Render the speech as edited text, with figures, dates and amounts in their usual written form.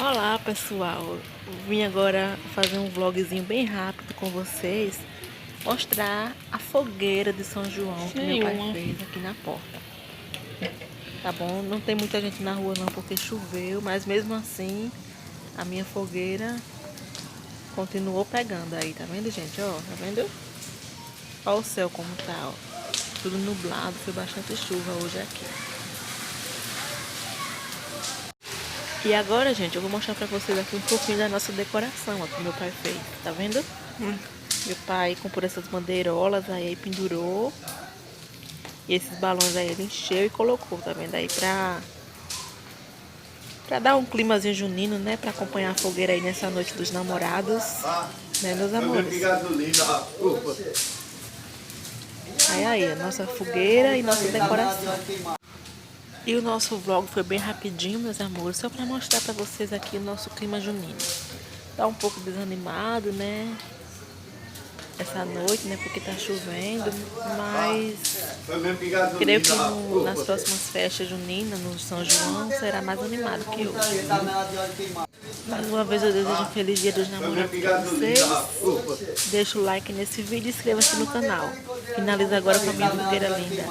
Olá pessoal, vim agora fazer um vlogzinho bem rápido com vocês, mostrar a fogueira de São João que meu pai fez aqui na porta. Tá bom? Não tem muita gente na rua não porque choveu, mas mesmo assim a minha fogueira continuou pegando aí, tá vendo gente? Ó, tá vendo? Ó o céu como tá, ó. Tudo nublado, foi bastante chuva hoje aqui. E agora, gente, eu vou mostrar pra vocês aqui um pouquinho da nossa decoração, ó, que meu pai fez, tá vendo? Meu pai comprou essas bandeirolas, aí pendurou. E esses balões aí ele encheu e colocou, tá vendo? Aí pra dar um climazinho junino, né? Pra acompanhar a fogueira aí nessa noite dos namorados, né, meus amores? Aí, a nossa fogueira e nossa decoração. E o nosso vlog foi bem rapidinho, meus amores, só pra mostrar pra vocês aqui o nosso clima junino. Tá um pouco desanimado, né? Essa noite, né? Porque tá chovendo, mas creio que nas próximas festas juninas, no São João, será mais animado que hoje. Mais uma vez eu desejo um feliz dia dos namorados pra vocês. Deixa o like nesse vídeo e inscreva-se no canal. Finalizo agora com a minha fogueira linda.